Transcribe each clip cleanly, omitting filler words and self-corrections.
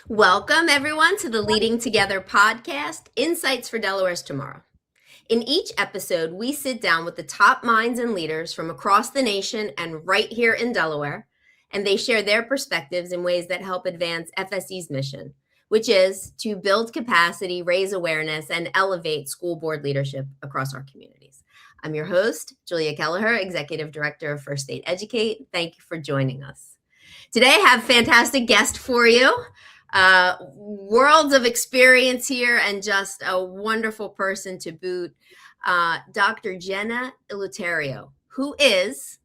Welcome, everyone, to the Leading Together podcast, Insights for Delaware's Tomorrow. In each episode, we sit down with the top minds and leaders from across the nation and right here in Delaware, and they share their perspectives in ways that help advance FSE's mission, which is to build capacity, raise awareness, and elevate school board leadership across our communities. I'm your host, Julia Kelleher, Executive Director of First State Educate. Thank you for joining us. Today, I have a fantastic guest for you. Worlds of experience here and just a wonderful person to boot, Dr. Jenna DiEleuterio, who is,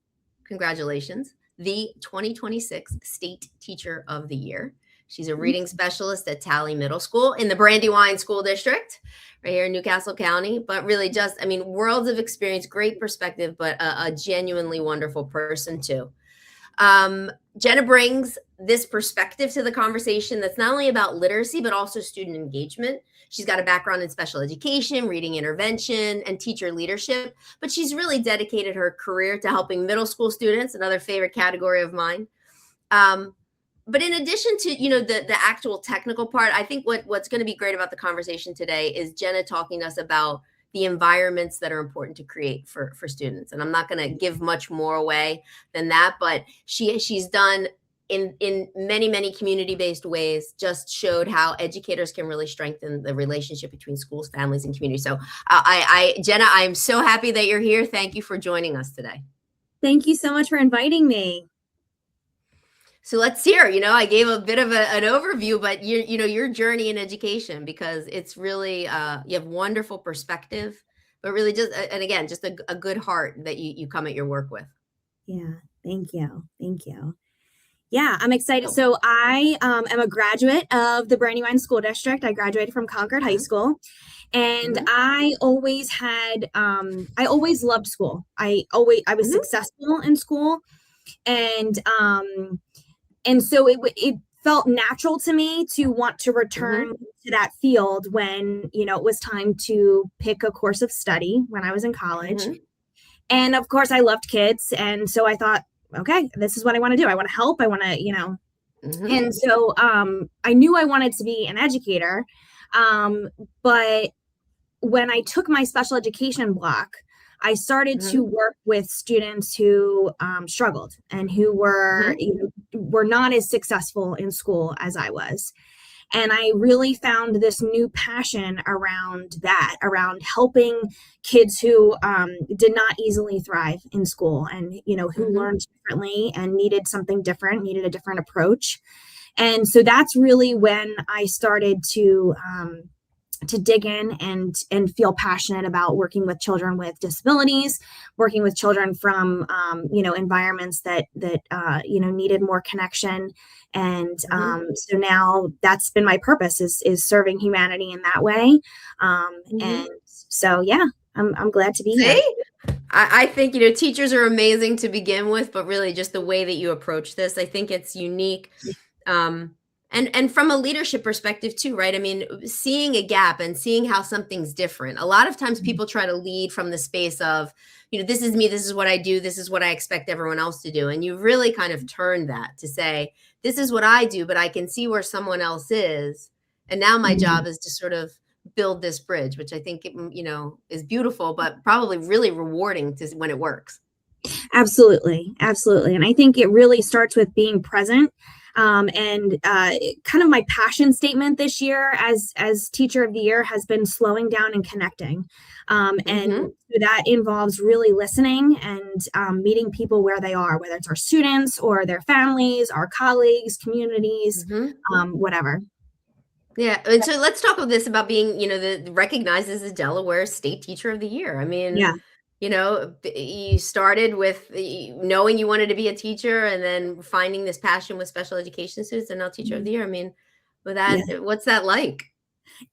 congratulations, the 2026 State Teacher of the Year. She's a reading specialist at Talley Middle School in the Brandywine School District, right here in Newcastle County. But really worlds of experience, great perspective, but a genuinely wonderful person too. Jenna brings this perspective to the conversation that's not only about literacy, but also student engagement. She's got a background in special education, reading intervention, and teacher leadership, but she's really dedicated her career to helping middle school students, another favorite category of mine. But in addition to, the actual technical part, I think what's going to be great about the conversation today is Jenna talking to us about the environments that are important to create for students. And I'm not going to give much more away than that, but she's done in many, many community-based ways, just showed how educators can really strengthen the relationship between schools, families, and communities. So Jenna, I'm so happy that you're here. Thank you for joining us today. Thank you so much for inviting me. So let's hear, I gave a bit of an overview, but your journey in education, because it's really, you have wonderful perspective, but really just a good heart that you come at your work with. Yeah. Thank you. Thank you. Yeah, I'm excited. So I am a graduate of the Brandywine School District. I graduated from Concord High School, and I always loved school. I was successful in school, and so it felt natural to me to want to return to that field when, it was time to pick a course of study when I was in college. And of course I loved kids. And so I thought, okay, this is what I want to do. I want to help. I want to, and so I knew I wanted to be an educator. But when I took my special education block, I started to work with students who struggled and who were not as successful in school as I was. And I really found this new passion around helping kids who did not easily thrive in school and, who learned differently and needed something different, needed a different approach. And so that's really when I started to dig in and feel passionate about working with children with disabilities, working with children from, environments that needed more connection. And so now that's been my purpose is serving humanity in that way. And so, yeah, I'm glad to be here. I think, teachers are amazing to begin with, but really just the way that you approach this, I think it's unique. And from a leadership perspective too, right? I mean, seeing a gap and seeing how something's different. A lot of times people try to lead from the space of, this is me, this is what I do, this is what I expect everyone else to do. And you really kind of turn that to say, this is what I do, but I can see where someone else is. And now my job is to sort of build this bridge, which I think, is beautiful, but probably really rewarding when it works. Absolutely. Absolutely. And I think it really starts with being present. And kind of my passion statement this year as Teacher of the Year has been slowing down and connecting. And that involves really listening and meeting people where they are, whether it's our students or their families, our colleagues, communities, whatever. Yeah. And so let's talk about this about being, recognized as the Delaware State Teacher of the Year. I mean, you started with knowing you wanted to be a teacher and then finding this passion with special education students and now Teacher of the Year. I mean, what's that like?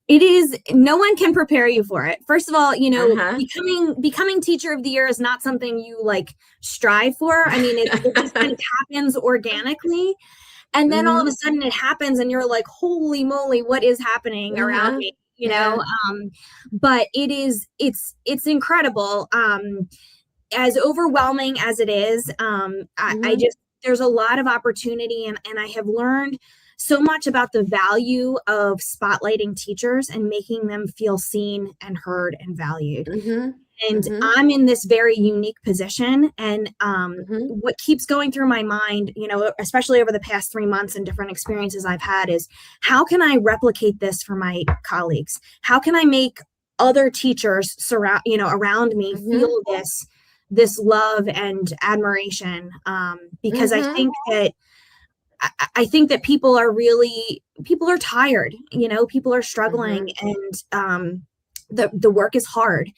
It is, no one can prepare you for it. First of all, becoming Teacher of the Year is not something you strive for. I mean, it just kind of happens organically. And then all of a sudden it happens and you're like, holy moly, what is happening around me? But it's incredible. As overwhelming as it is, I just, there's a lot of opportunity and I have learned so much about the value of spotlighting teachers and making them feel seen and heard and valued. Mm-hmm. And Mm-hmm. I'm in this very unique position. And Mm-hmm. what keeps going through my mind, especially over the past 3 months and different experiences I've had, is how can I replicate this for my colleagues? How can I make other teachers around me Mm-hmm. feel this love and admiration? Because Mm-hmm. I think that people are tired, people are struggling, Mm-hmm. and the work is hard.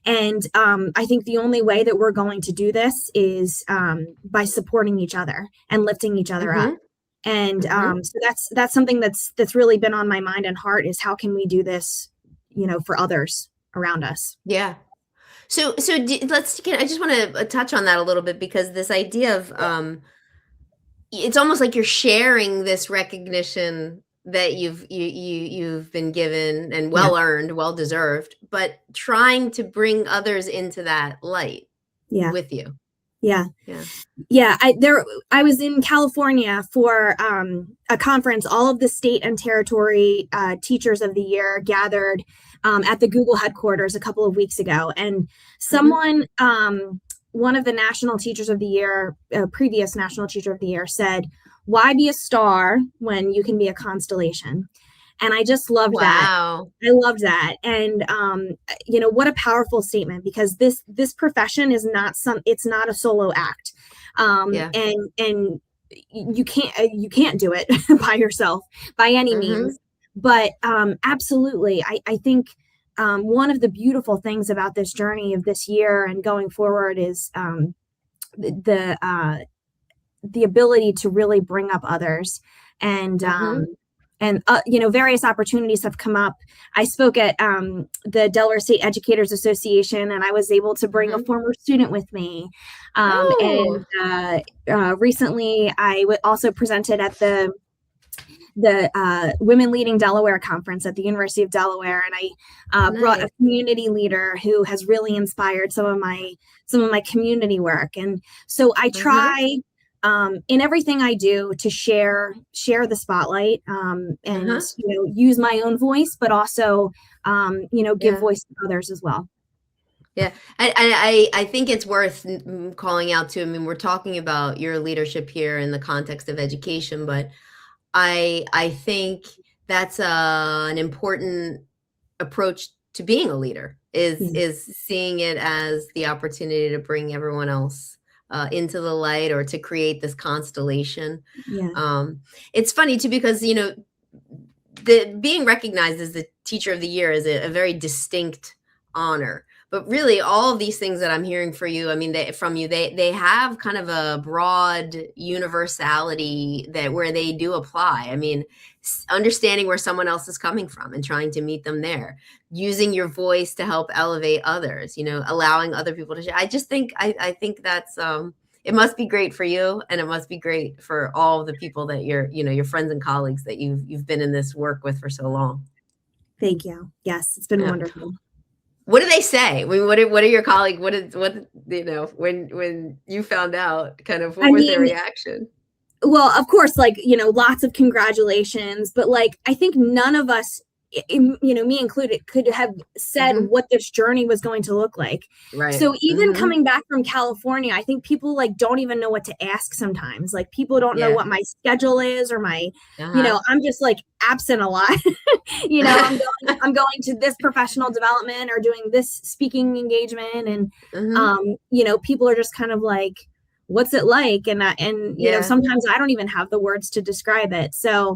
And I think the only way that we're going to do this is by supporting each other and lifting each other up. Mm-hmm. And Mm-hmm. so that's something that's really been on my mind and heart, is how can we do this, for others around us. Yeah. So I just want to touch on that a little bit, because this idea of it's almost like you're sharing this recognition that you've been given, and Yeah. well earned, well deserved, but trying to bring others into that light Yeah. with you. Yeah. Yeah. Yeah, I was in California for a conference. All of the state and territory teachers of the year gathered at the Google headquarters a couple of weeks ago, and someone, one of the national teachers of the year, previous national teacher of the year, said, "Why be a star when you can be a constellation?" And I just loved that. Wow. I loved that. And what a powerful statement, because this profession is it's not a solo act. Yeah. And you can't do it by yourself by any means. But absolutely, I think one of the beautiful things about this journey of this year and going forward is the ability to really bring up others. And various opportunities have come up. I spoke at the Delaware State Educators Association, and I was able to bring a former student with me. Oh. And recently, I also presented at the Women Leading Delaware conference at the University of Delaware, and I brought a community leader who has really inspired some of my community work. And so I try in everything I do to share the spotlight, and use my own voice, but also give voice to others as well. Yeah, I think it's worth calling out too. I mean, we're talking about your leadership here in the context of education, but I think that's an important approach to being a leader, is seeing it as the opportunity to bring everyone else into the light, or to create this constellation. Yeah. It's funny too, because the being recognized as the teacher of the year is a very distinct honor. But really, all of these things that I'm hearing for you, I mean, they have kind of a broad universality where they do apply. I mean, understanding where someone else is coming from and trying to meet them there, using your voice to help elevate others, allowing other people to share. I just think, I think that's, it must be great for you, and it must be great for all the people that your friends and colleagues that you've been in this work with for so long. Thank you. Yes, it's been wonderful. What do they say? I mean, what are your colleagues? When you found out, kind of, what was their reaction? Well, of course, lots of congratulations, but I think none of us, me included, could have said what this journey was going to look like. Right. So even coming back from California, I think people don't even know what to ask sometimes. People don't know what my schedule is, or my, I'm just absent a lot. I'm going to this professional development or doing this speaking engagement, and people are just kind of what's it like? And sometimes I don't even have the words to describe it. So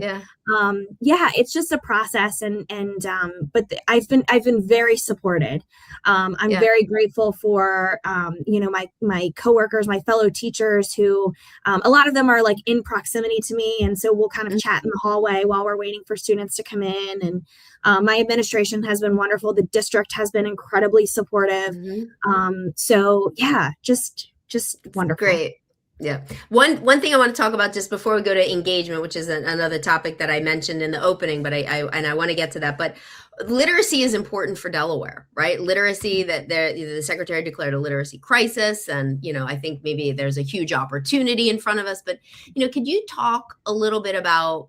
it's just a process, but I've been very supported. I'm very grateful for my coworkers, my fellow teachers, who a lot of them are in proximity to me, and so we'll kind of chat in the hallway while we're waiting for students to come in. And my administration has been wonderful. The district has been incredibly supportive. So just wonderful. Great. Yeah. One thing I want to talk about just before we go to engagement, which is another topic that I mentioned in the opening, but I want to get to that. But literacy is important for Delaware, right? Literacy, that the secretary declared a literacy crisis, and I think maybe there's a huge opportunity in front of us. But could you talk a little bit about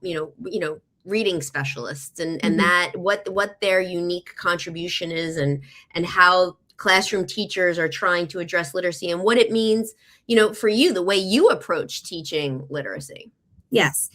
reading specialists and that what their unique contribution is, and how classroom teachers are trying to address literacy and what it means, for you, the way you approach teaching literacy? Yes.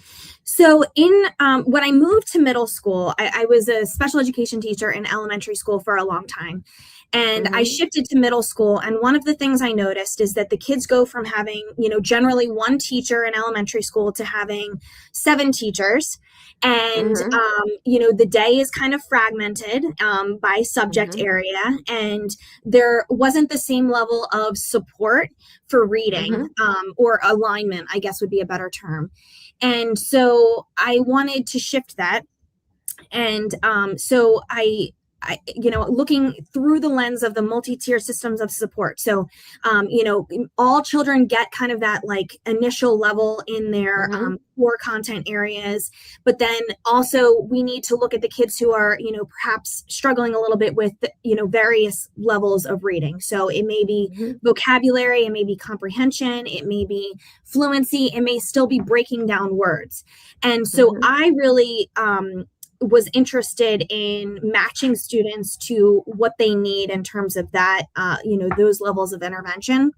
So when I moved to middle school, I was a special education teacher in elementary school for a long time. And I shifted to middle school. And one of the things I noticed is that the kids go from having, generally one teacher in elementary school to having 7 teachers. And, the day is kind of fragmented by subject area. And there wasn't the same level of support for reading or alignment, I guess would be a better term. And so I wanted to shift that. And so I looking through the lens of the multi-tier systems of support. So, all children get kind of that like initial level in their core content areas, but then also we need to look at the kids who are, perhaps struggling a little bit with, various levels of reading. So it may be vocabulary, it may be comprehension, it may be fluency, it may still be breaking down words. And so I really, was interested in matching students to what they need in terms of that, those levels of intervention.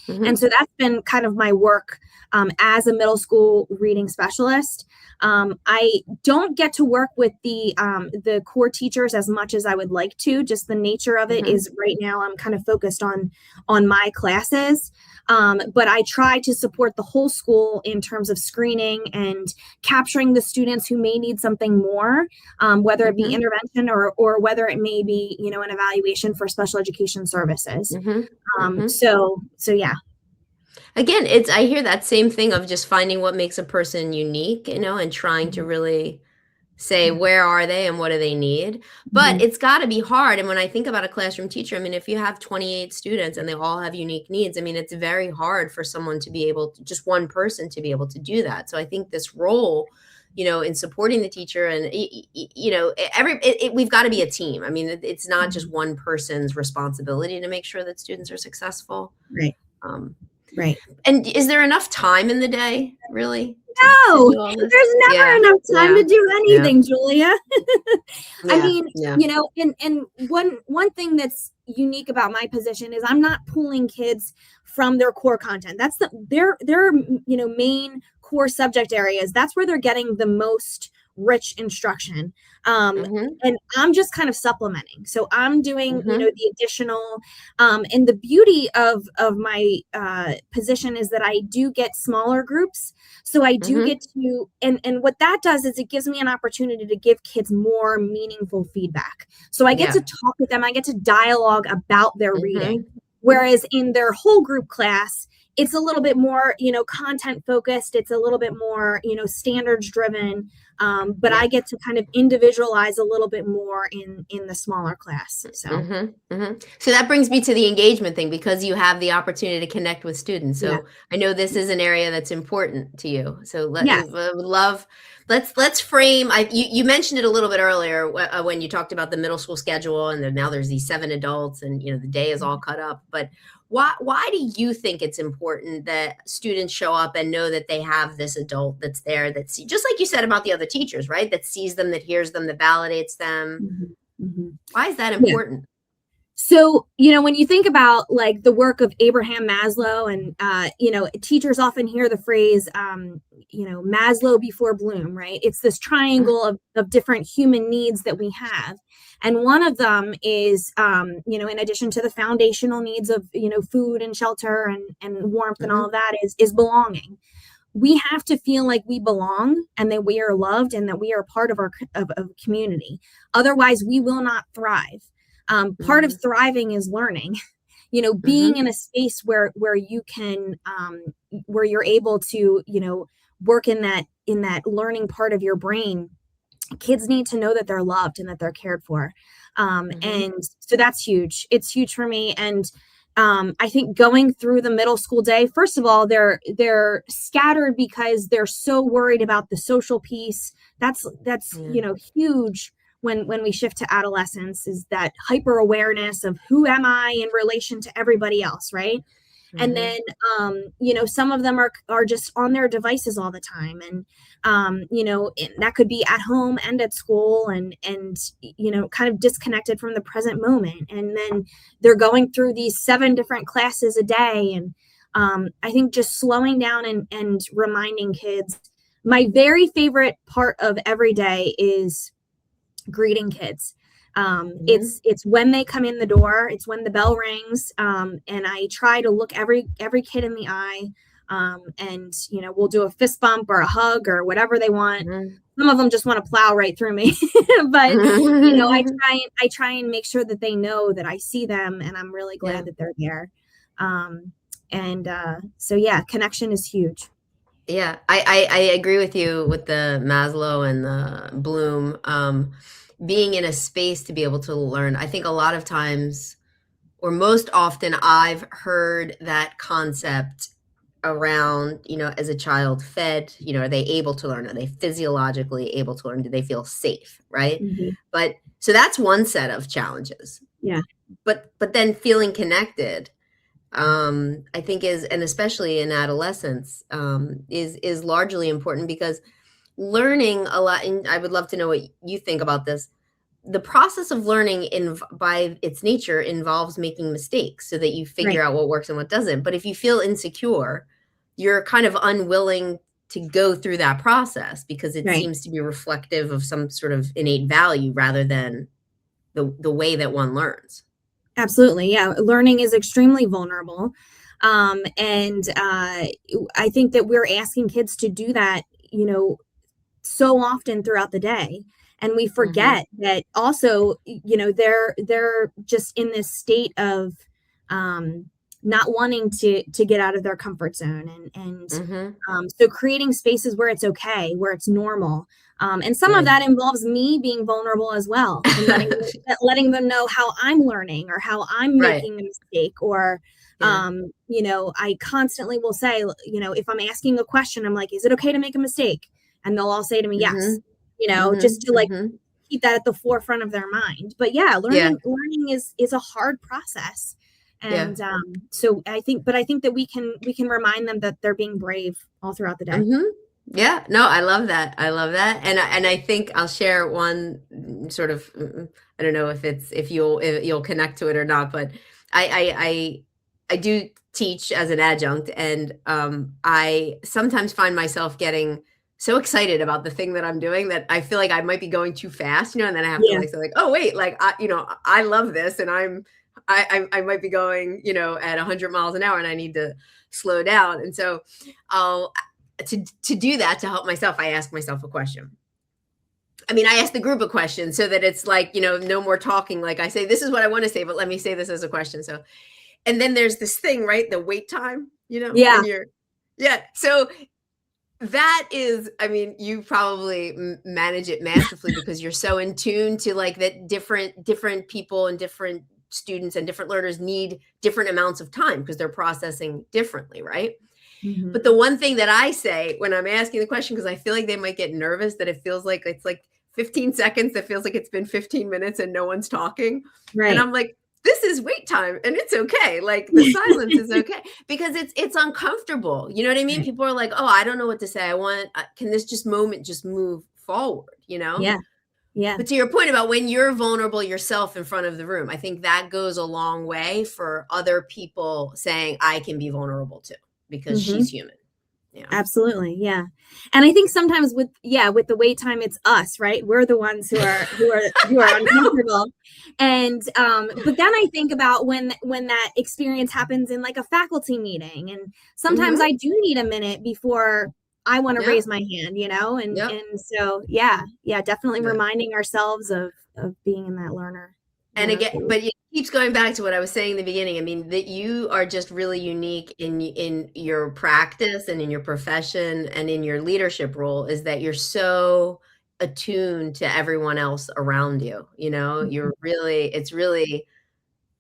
And so that's been kind of my work as a middle school reading specialist. I don't get to work with the core teachers as much as I would like to. Just the nature of it is right now I'm kind of focused on my classes. But I try to support the whole school in terms of screening and capturing the students who may need something more, whether it be intervention or whether it may be, an evaluation for special education services. So yeah. Again, I hear that same thing of just finding what makes a person unique, and trying to really say where are they and what do they need. But it's got to be hard. And when I think about a classroom teacher, I mean, if you have 28 students and they all have unique needs, I mean, it's very hard for someone to be able to, just one person to be able to do that. So I think this role, in supporting the teacher and, we've got to be a team. I mean, it's not just one person's responsibility to make sure that students are successful. Right. Right. And is there enough time in the day, really? No, there's never enough time to do anything, Julia. I mean, and one thing that's unique about my position is I'm not pulling kids from their core content. That's their main core subject areas. That's where they're getting the most rich instruction. And I'm just kind of supplementing. So I'm doing, the additional, and the beauty of my position is that I do get smaller groups. So I do get to, and what that does is it gives me an opportunity to give kids more meaningful feedback. So I get to talk with them. I get to dialogue about their reading. Whereas in their whole group class, it's a little bit more, content focused. It's a little bit more, standards driven. But I get to kind of individualize a little bit more in the smaller class. So. So that brings me to the engagement thing, because you have the opportunity to connect with students. So I know this is an area that's important to you. So let's frame. You mentioned it a little bit earlier when you talked about the middle school schedule, and now there's these 7 adults, and the day is all cut up. But why do you think it's important that students show up and know that they have this adult that's there, that's just like you said about the other teachers, right? That sees them, that hears them, that validates them. Why is that important? So, when you think about like the work of Abraham Maslow, and, teachers often hear the phrase, Maslow before Bloom, right? It's this triangle of different human needs that we have. And one of them is, in addition to the foundational needs of, food and shelter and warmth and all of that is belonging. We have to feel like we belong and that we are loved and that we are part of our of community. Otherwise, we will not thrive. Part of thriving is learning, being in a space where you can, where you're able to, work in that learning part of your brain. Kids need to know that they're loved and that they're cared for. And so that's huge. It's huge for me. And, I think going through the middle school day, first of all, they're scattered because they're so worried about the social piece. That's huge when we shift to adolescence, is that hyper awareness of who am I in relation to everybody else, right? And then some of them are just on their devices all the time, and that could be at home and at school, and kind of disconnected from the present moment. And then they're going through these 7 different classes a day, and I think just slowing down and reminding kids. My very favorite part of every day is greeting kids. It's when they come in the door, it's when the bell rings, and I try to look every kid in the eye, and we'll do a fist bump or a hug or whatever they want. Some of them just want to plow right through me, but I try and make sure that they know that I see them, and I'm really glad that they're there. So connection is huge. Yeah, I agree with you with the Maslow and the Bloom. Being in a space to be able to learn. I think a lot of times, or most often, I've heard that concept around, as a child, fed, are they able to learn? Are they physiologically able to learn? Do they feel safe? Right. But so that's one set of challenges. Yeah. But then feeling connected, I think and especially in adolescence, is largely important, because learning a lot, and I would love to know what you think about this. The process of learning by its nature involves making mistakes so that you figure out what works and what doesn't. But if you feel insecure, you're kind of unwilling to go through that process, because it seems to be reflective of some sort of innate value rather than the way that one learns. Absolutely. Yeah. Learning is extremely vulnerable. And I think that we're asking kids to do that, so often throughout the day, and we forget that also they're just in this state of not wanting to get out of their comfort zone, and so creating spaces where it's okay, where it's normal, and some of that involves me being vulnerable as well, and letting them know how I'm learning or how I'm making a mistake, or I constantly will say, if I'm asking a question, I'm like, is it okay to make a mistake? And they'll all say to me, yes, just to keep that at the forefront of their mind. But learning is a hard process. And so I think that we can remind them that they're being brave all throughout the day. Yeah, no, I love that. And I think I'll share one sort of, I don't know if you'll connect to it or not, but I do teach as an adjunct, and I sometimes find myself getting so excited about the thing that I'm doing that I feel like I might be going too fast, and then I have to say oh wait, I love this, and I might be going, at 100 miles an hour, and I need to slow down. And so to do that, to help myself, I ask myself a question. I ask the group a question so that it's like, no more talking. Like I say, this is what I want to say, but let me say this as a question. So, and then there's this thing, right? The wait time, So that is, you probably manage it masterfully because you're so in tune to like that different people and different students and different learners need different amounts of time because they're processing differently, right? But the one thing that I say when I'm asking the question, because I feel like they might get nervous, that it feels like it's like 15 seconds, that feels like it's been 15 minutes and no one's talking. Right. And I'm like, this is wait time and it's okay. Like the silence is okay because it's uncomfortable. You know what I mean? People are like, oh, I don't know what to say. Can this moment just move forward, Yeah. Yeah. But to your point about when you're vulnerable yourself in front of the room, I think that goes a long way for other people saying, I can be vulnerable too, because she's human. Yeah. Absolutely. Yeah. And I think sometimes with the wait time, it's us, right? We're the ones who are uncomfortable. And but then I think about when that experience happens in like a faculty meeting, and sometimes I do need a minute before I want to raise my hand, and so definitely reminding ourselves of being in that learner. And again, but it keeps going back to what I was saying in the beginning. That you are just really unique in your practice and in your profession and in your leadership role, is that you're so attuned to everyone else around you. You're really, it's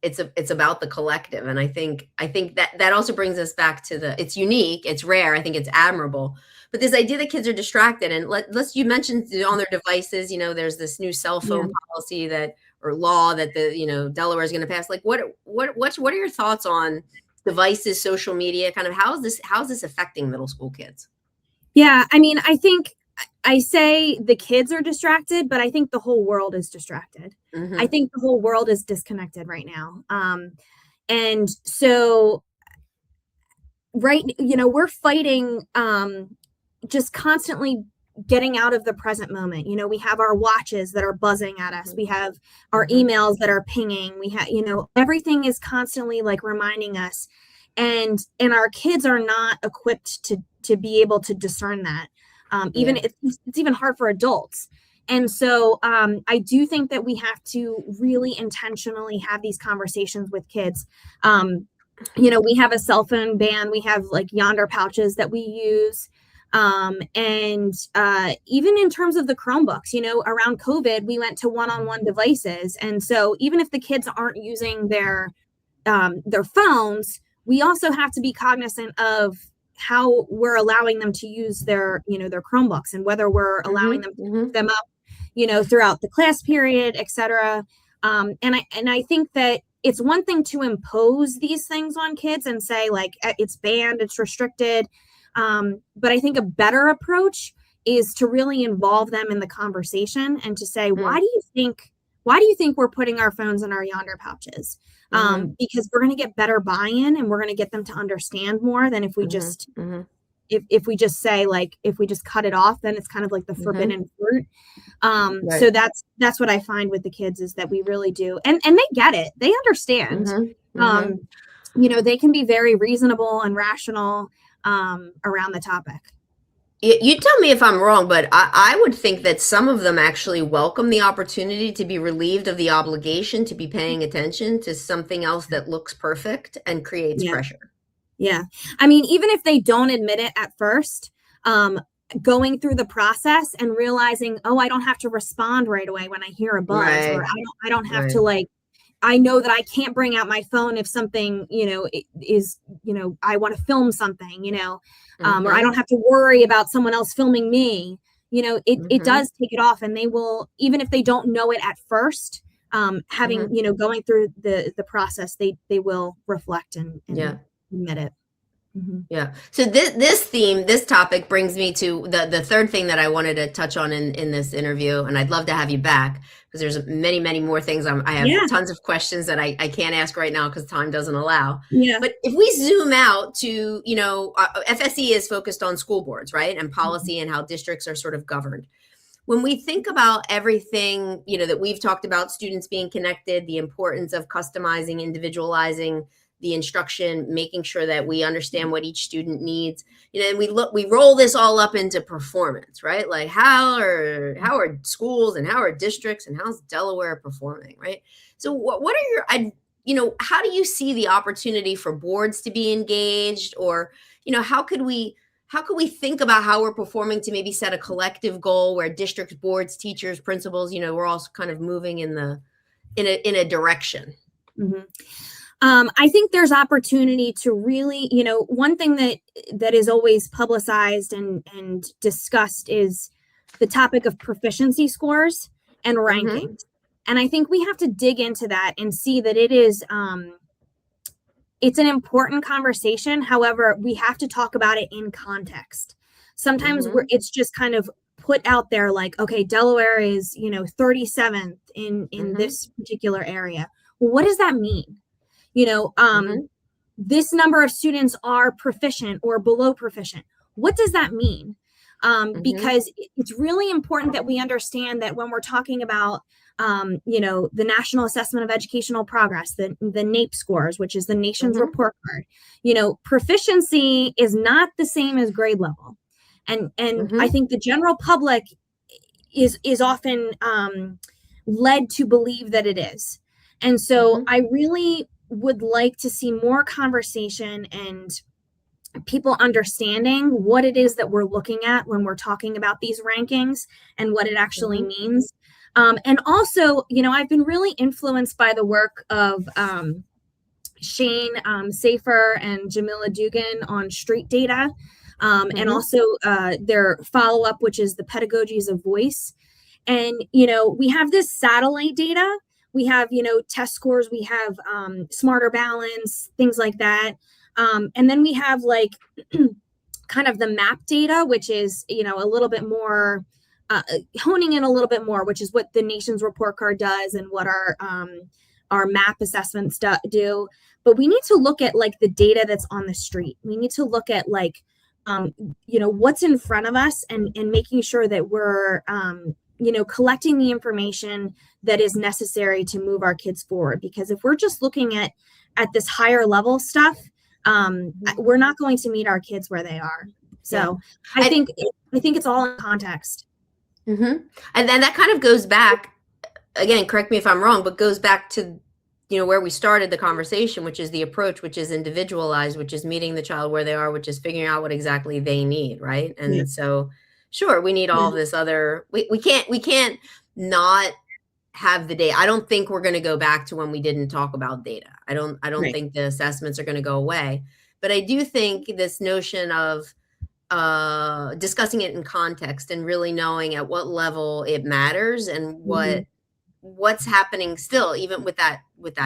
it's about the collective. And I think that also brings us back to it's unique, it's rare, I think it's admirable. But this idea that kids are distracted, and you mentioned on their devices, there's this new cell phone policy or law that Delaware is going to pass. Like what are your thoughts on devices, social media, kind of how's this affecting middle school kids? Yeah, I mean, I think I say the kids are distracted, but I think the whole world is distracted. Mm-hmm. I think the whole world is disconnected right now. And so we're fighting just constantly getting out of the present moment. We have our watches that are buzzing at us. We have our emails that are pinging. We have, everything is constantly like reminding us, and our kids are not equipped to be able to discern that. Even it's even hard for adults. And so I do think that we have to really intentionally have these conversations with kids. We have a cell phone ban. We have like Yonder pouches that we use. And even in terms of the Chromebooks, around COVID, we went to one-on-one devices. And so even if the kids aren't using their phones, we also have to be cognizant of how we're allowing them to use their Chromebooks, and whether we're allowing them to pick them up, throughout the class period, et cetera. And I think that it's one thing to impose these things on kids and say like, it's banned, it's restricted. But I think a better approach is to really involve them in the conversation and to say, why do you think we're putting our phones in our Yonder pouches? Because we're going to get better buy-in, and we're going to get them to understand more than if we just if we just say, like, if we just cut it off, then it's kind of like the forbidden fruit. Right. So that's what I find with the kids, is that we really do, and they get it, they understand. They can be very reasonable and rational around the topic. You tell me if I'm wrong, but I would think that some of them actually welcome the opportunity to be relieved of the obligation to be paying attention to something else that looks perfect and creates pressure. Yeah. I mean, even if they don't admit it at first, going through the process and realizing, oh, I don't have to respond right away when I hear a buzz, or I don't have to, like, I know that I can't bring out my phone if something, is, I want to film something, or I don't have to worry about someone else filming me. It does take it off, and they will, even if they don't know it at first, having, going through the process, they will reflect and admit it. Yeah. So this topic brings me to the third thing that I wanted to touch on in this interview, and I'd love to have you back because there's many, many more things. I have tons of questions that I can't ask right now because time doesn't allow. Yeah. But if we zoom out to, FSE is focused on school boards, right? And policy and how districts are sort of governed. When we think about everything, that we've talked about, students being connected, the importance of customizing, individualizing the instruction, making sure that we understand what each student needs, and we roll this all up into performance, right? Like how are schools and how are districts and how's Delaware performing, right? So what are your, how do you see the opportunity for boards to be engaged, or, how could we think about how we're performing to maybe set a collective goal where districts, boards, teachers, principals, we're all kind of moving in a direction? I think there's opportunity to really, one thing that is always publicized and discussed is the topic of proficiency scores and rankings. And I think we have to dig into that and see that it is, it's an important conversation. However, we have to talk about it in context. Sometimes it's just kind of put out there like, okay, Delaware is, 37th in this particular area. Well, what does that mean? This number of students are proficient or below proficient. What does that mean? Because it's really important that we understand that when we're talking about, the National Assessment of Educational Progress, the NAEP scores, which is the nation's report card, proficiency is not the same as grade level. And I think the general public is often led to believe that it is. And so I really would like to see more conversation and people understanding what it is that we're looking at when we're talking about these rankings and what it actually means. And also, I've been really influenced by the work of Shane Safer and Jamila Dugan on street data, and also their follow-up, which is the pedagogies of voice. And, we have this satellite data. We have, test scores. We have smarter balance, things like that. And then we have like kind of the map data, which is, a little bit more honing in a little bit more, which is what the nation's report card does and what our map assessments do. But we need to look at like the data that's on the street. We need to look at like, what's in front of us and making sure that we're, collecting the information that is necessary to move our kids forward. Because if we're just looking at this higher level stuff, we're not going to meet our kids where they are. So I think it's all in context. And then that kind of goes back, again, correct me if I'm wrong, but goes back to, where we started the conversation, which is the approach, which is individualized, which is meeting the child where they are, which is figuring out what exactly they need. Right. And so, sure, we need all this other, we can't not have the data. I don't think we're going to go back to when we didn't talk about data. I don't think the assessments are going to go away, but I do think this notion of discussing it in context and really knowing at what level it matters and what's happening still, even with that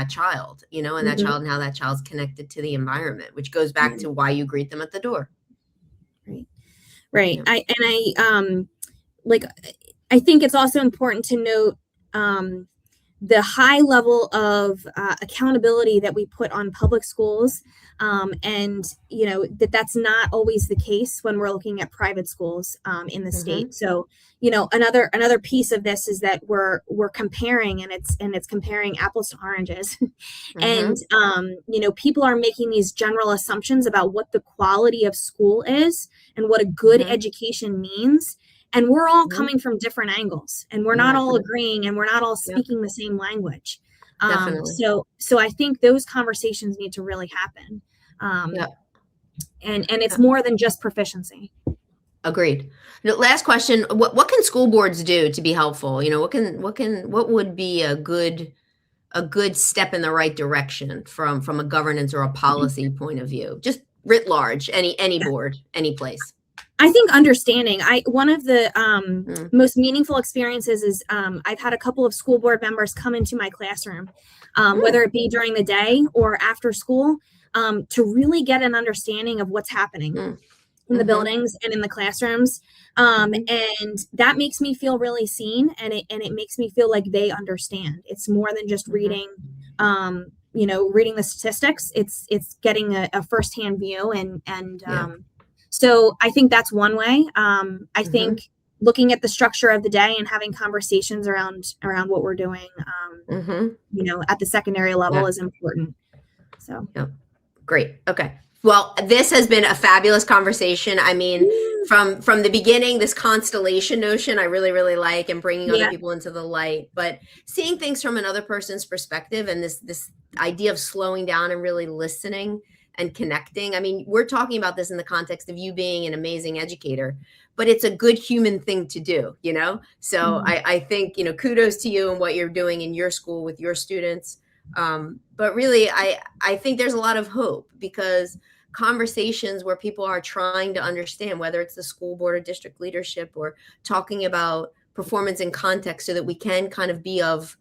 child, and that child and how that child's connected to the environment, which goes back to why you greet them at the door. Right. I think it's also important to note the high level of accountability that we put on public schools, and that's not always the case when we're looking at private schools in the state. So another piece of this is that we're comparing, and it's comparing apples to oranges. And people are making these general assumptions about what the quality of school is and what a good education means. And we're all coming from different angles, and we're not all agreeing, and we're not all speaking the same language. So I think those conversations need to really happen. And it's more than just proficiency. Agreed. Last question: what can school boards do to be helpful? What would be a good step in the right direction from a governance or a policy point of view, just writ large, any board, any place? I think understanding. One of the most meaningful experiences is I've had a couple of school board members come into my classroom, whether it be during the day or after school, to really get an understanding of what's happening in the buildings and in the classrooms. And that makes me feel really seen, and it makes me feel like they understand. It's more than just reading, reading the statistics. It's getting a firsthand view, and so I think that's one way. I think looking at the structure of the day and having conversations around what we're doing, at the secondary level is important. So, great. Okay. Well, this has been a fabulous conversation. I mean, from the beginning, this constellation notion I really, really like, and bringing other people into the light, but seeing things from another person's perspective, and this idea of slowing down and really listening and connecting. I mean, we're talking about this in the context of you being an amazing educator, but it's a good human thing to do, So I think, kudos to you and what you're doing in your school with your students. But really, I think there's a lot of hope, because conversations where people are trying to understand, whether it's the school board or district leadership, or talking about performance in context, so that we can kind of be of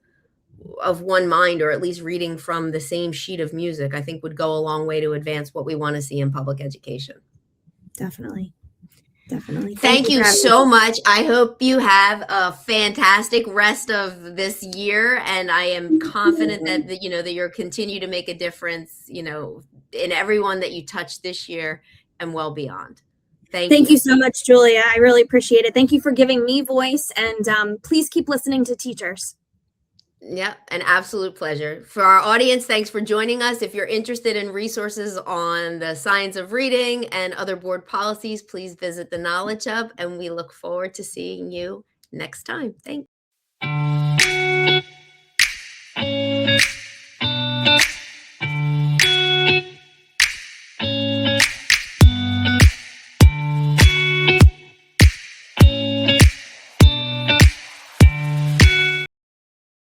one mind, or at least reading from the same sheet of music, I think would go a long way to advance what we want to see in public education. Definitely. Thank you so much. I hope you have a fantastic rest of this year, and I am confident that that you'll continue to make a difference, in everyone that you touch this year and well beyond. Thank you so much, Julia. I really appreciate it. Thank you for giving me voice, and please keep listening to teachers. Yeah, an absolute pleasure. For our audience, thanks for joining us. If you're interested in resources on the science of reading and other board policies, please visit the Knowledge Hub, and we look forward to seeing you next time. Thanks.